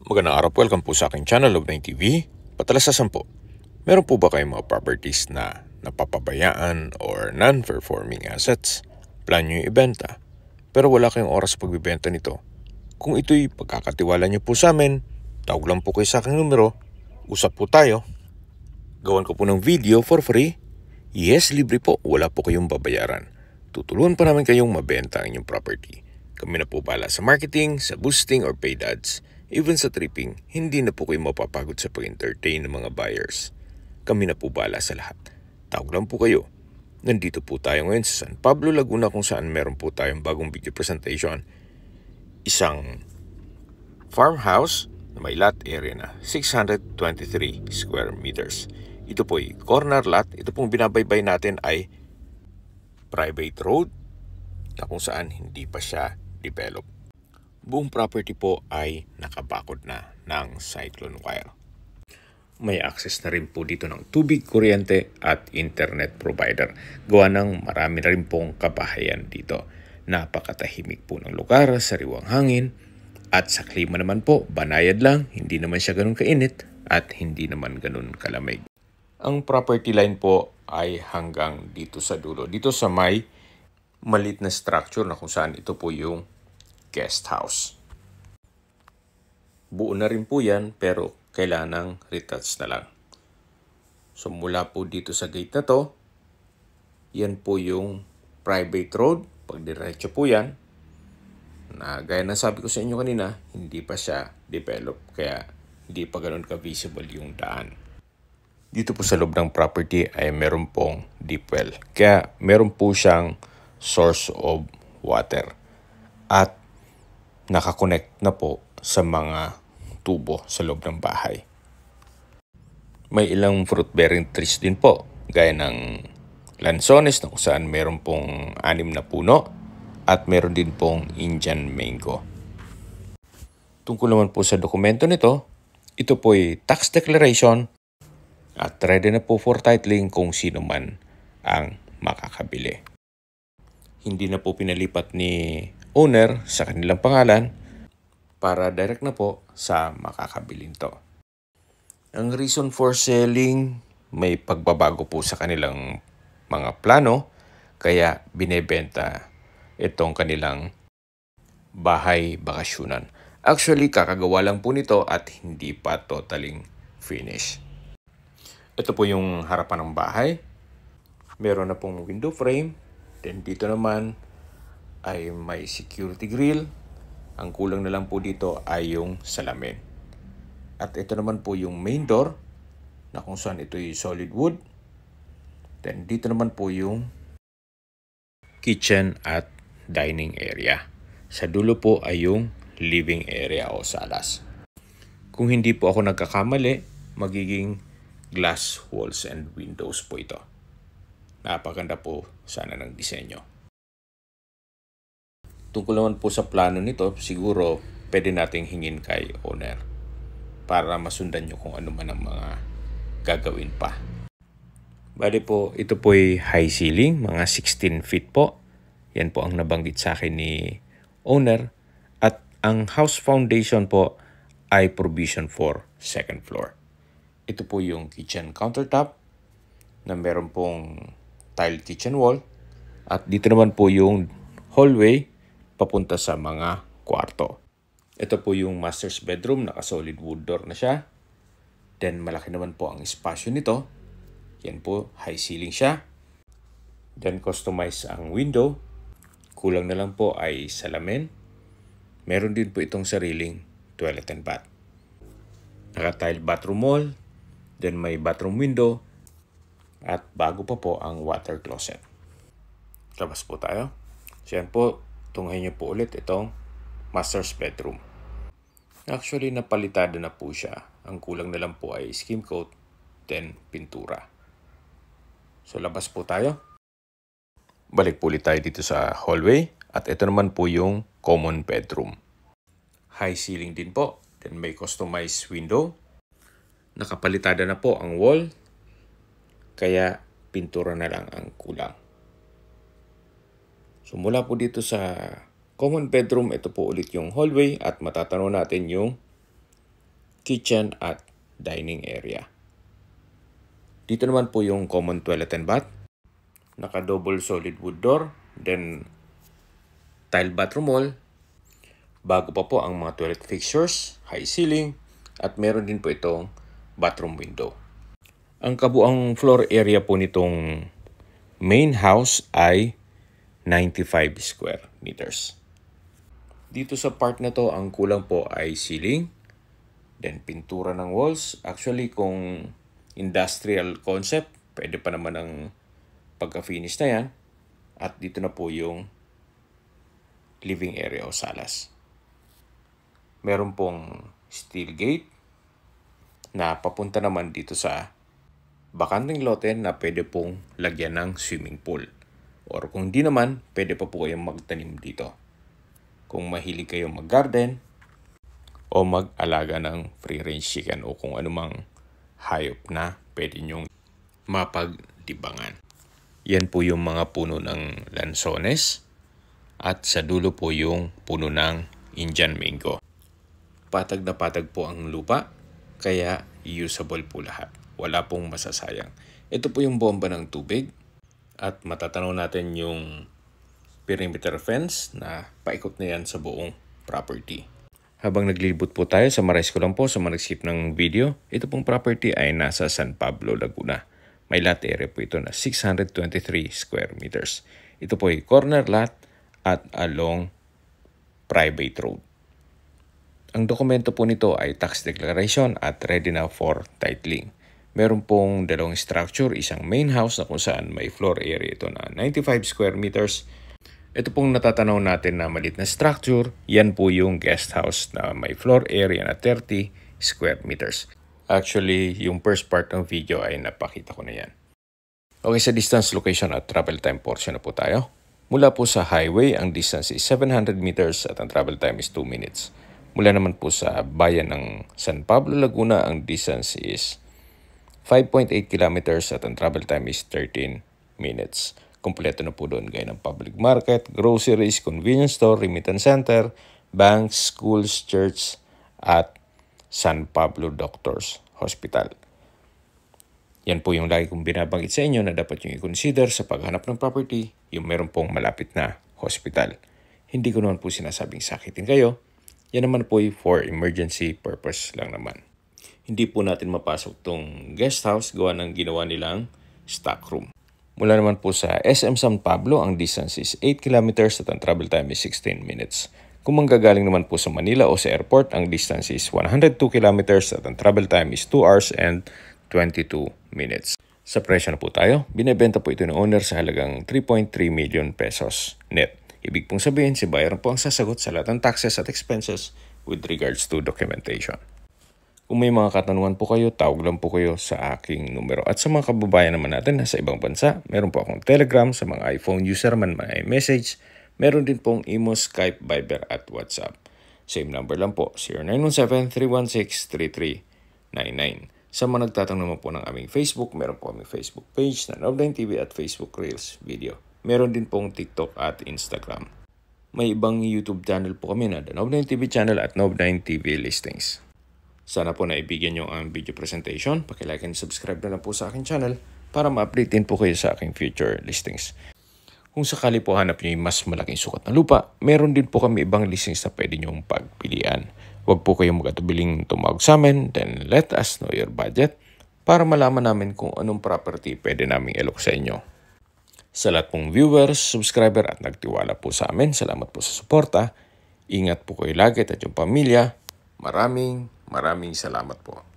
Magandang araw po, welcome po sa aking channel, Love9 TV. Patalasasan po, meron po ba kayong mga properties na napapabayaan or non-performing assets? Plan nyo yung ibenta, pero wala kayong oras sa pagbibenta nito. Kung ito'y pagkakatiwala nyo po sa amin, tawag lang po kayo sa aking numero, usap po tayo. Gawan ko po ng video for free. Yes, libre po, wala po kayong babayaran. Tutulungan pa namin kayong mabenta ang inyong property. Kami na po bala sa marketing, sa boosting or paid ads. Even sa tripping, hindi na po kayo mapapagod sa pag-entertain ng mga buyers. Kami na po bala sa lahat. Tawag lang po kayo. Nandito po tayo ngayon sa San Pablo, Laguna kung saan meron po tayong bagong video presentation. Isang farmhouse na may lot area na 623 square meters. Ito po ay corner lot. Ito pong binabaybay natin ay private road na kung saan hindi pa siya develop. Buong property po ay nakabakod na ng cyclone wire. May access na rin po dito ng tubig, kuryente at internet provider. Gawa ng marami na rin pong kabahayan dito. Napakatahimik po ng lugar, sariwang hangin. At sa klima naman po, banayad lang, hindi naman siya ganun kainit at hindi naman ganun kalamig. Ang property line po ay hanggang dito sa dulo. Dito sa may maliit na structure na kung saan ito po yung guest house. Buo na rin po yan pero kailangan ng retouch na lang. So mula po dito sa gate na to, yan po yung private road. Pag diretso po yan, na gaya ng sabi ko sa inyo kanina, hindi pa siya develop. Kaya hindi pa ganun ka-visible yung daan. Dito po sa loob ng property ay meron pong deep well. Kaya meron po siyang source of water. At nakakonect na po sa mga tubo sa loob ng bahay. May ilang fruit-bearing trees din po, gaya ng lansones na kung saan meron pong 6 na puno at meron din pong Indian mango. Tungkol naman po sa dokumento nito, ito po ay tax declaration at ready na po for titling kung sino man ang makakabili. Hindi na po pinalipat ni owner sa kanilang pangalan para direct na po sa makakabilin to. Ang reason for selling, may pagbabago po sa kanilang mga plano kaya binebenta itong kanilang bahay bakasyunan. Actually, kakagawa lang po nito at hindi pa totaling finished. Ito po yung harapan ng bahay. Meron na pong window frame. Then dito naman ay may security grill. Ang kulang na lang po dito ay yung salamin. At ito naman po yung main door na kung saan ito yung solid wood. Then dito naman po yung kitchen at dining area. Sa dulo po ay yung living area o salas. Kung hindi po ako nagkakamali, magiging glass walls and windows po ito. Napaganda po sana ng disenyo. Tungkol naman po sa plano nito, siguro pwede nating hingin kay owner para masundan nyo kung ano man ang mga gagawin pa. Bali po, ito po ay high ceiling, mga 16 feet po. Yan po ang nabanggit sa akin ni owner. At ang house foundation po ay provision for second floor. Ito po yung kitchen countertop na meron pong tiled kitchen wall. At dito naman po yung hallway papunta sa mga kwarto. Ito po yung master's bedroom, naka-solid wood door na siya. Then malaki naman po ang espasyo nito. Yan po, high ceiling siya. Then customize ang window. Kulang na lang po ay salamin. Meron din po itong sariling toilet and bath. Naka-tiled bathroom wall. Then may bathroom window. At bago pa po ang water closet. Labas po tayo. So yan po, tunghayin niyo po ulit itong master's bedroom. Actually, napalitada na po siya. Ang kulang na lang po ay skim coat, then pintura. So labas po tayo. Balik po ulit tayo dito sa hallway. At ito naman po yung common bedroom. High ceiling din po. Then may customized window. Nakapalitada na po ang wall. Kaya pintura na lang ang kulang. So mula po dito sa common bedroom, ito po ulit yung hallway at matatanaw natin yung kitchen at dining area. Dito naman po yung common toilet and bath. Naka-double solid wood door, then tile bathroom wall. Bago pa po ang mga toilet fixtures, high ceiling, at meron din po itong bathroom window. Ang kabuang floor area po nitong main house ay 95 square meters. Dito sa part na to, ang kulang po ay ceiling, then pintura ng walls. Actually, kung industrial concept, pwede pa naman ang pagka-finish na yan. At dito na po yung living area o salas. Meron pong steel gate na papunta naman dito sa bakanteng lote na pwede pong lagyan ng swimming pool. Or kung di naman, pwede pa po kayong magtanim dito. Kung mahilig kayo mag-garden o mag-alaga ng free-range chicken o kung anumang hayop na pwede nyong mapagdibangan. Yan po yung mga puno ng lansones at sa dulo po yung puno ng Indian mango. Patag na patag po ang lupa, kaya usable po lahat. Wala pong masasayang. Ito po yung bomba ng tubig at matatanaw natin yung perimeter fence na paikot na yan sa buong property. Habang naglilibot po tayo, summarize ko lang po sa mga nag-skip ng video, ito pong property ay nasa San Pablo, Laguna. May lot area po ito na 623 square meters. Ito po ay corner lot at along private road. Ang dokumento po nito ay tax declaration at ready na for titling. Meron pong dalawang structure, isang main house na kung saan may floor area ito na 95 square meters. Ito pong natatanaw natin na maliit na structure, yan po yung guest house na may floor area na 30 square meters. Actually, yung first part ng video ay napakita ko na yan. Okay, sa distance, location at travel time portion na po tayo. Mula po sa highway, ang distance is 700 meters at ang travel time is 2 minutes. Mula naman po sa bayan ng San Pablo, Laguna, ang distance is 5.8 kilometers at ang travel time is 13 minutes. Kompleto na po doon gaya ng public market, groceries, convenience store, remittance center, banks, schools, church, at San Pablo Doctors Hospital. Yan po yung lagi kong binabanggit sa inyo na dapat nyo i-consider sa paghanap ng property, yung meron pong malapit na hospital. Hindi ko naman po sinasabing sakitin kayo. Yan naman po ay for emergency purpose lang naman. Hindi po natin mapasok tong guest house gawa ng ginawa nilang stock room. Mula naman po sa SM San Pablo, ang distance is 8 kilometers at ang travel time is 16 minutes. Kung manggagaling naman po sa Manila o sa airport, ang distance is 102 kilometers at ang travel time is 2 hours and 22 minutes. Sa presyo na po tayo, binebenta po ito ng owner sa halagang 3.3 million pesos net. Ibig pong sabihin, si buyer po ang sasagot sa lahat ng taxes at expenses with regards to documentation. Kung may mga katanungan po kayo, tawag lang po kayo sa aking numero. At sa mga kababayan naman natin na sa ibang bansa, meron po akong Telegram sa mga iPhone user man may message. Meron din pong Imo, Skype, Viber at WhatsApp. Same number lang po, 0917-316-3399. Sa mga nagtatanong naman po ng aming Facebook, meron po aming Facebook page na Nob9 TV at Facebook Reels video. Meron din pong TikTok at Instagram. May ibang YouTube channel po kami na The Nob9 TV channel at Nob9 TV listings. Sana po naibigyan nyo ang video presentation. Paki-like and subscribe na lang po sa aking channel para ma-update din po kayo sa aking future listings. Kung sakali po hanap nyo yung mas malaking sukat na lupa, meron din po kami ibang listings na pwede nyong pagpilian. Huwag po kayong mag-atubiling tumawag sa amin, then let us know your budget para malaman namin kung anong property pwede naming ilok sa inyo. Sa lahat pong viewers, subscriber at nagtiwala po sa amin, salamat po sa suporta. Ingat po kayo lagi at yung pamilya. Maraming salamat po.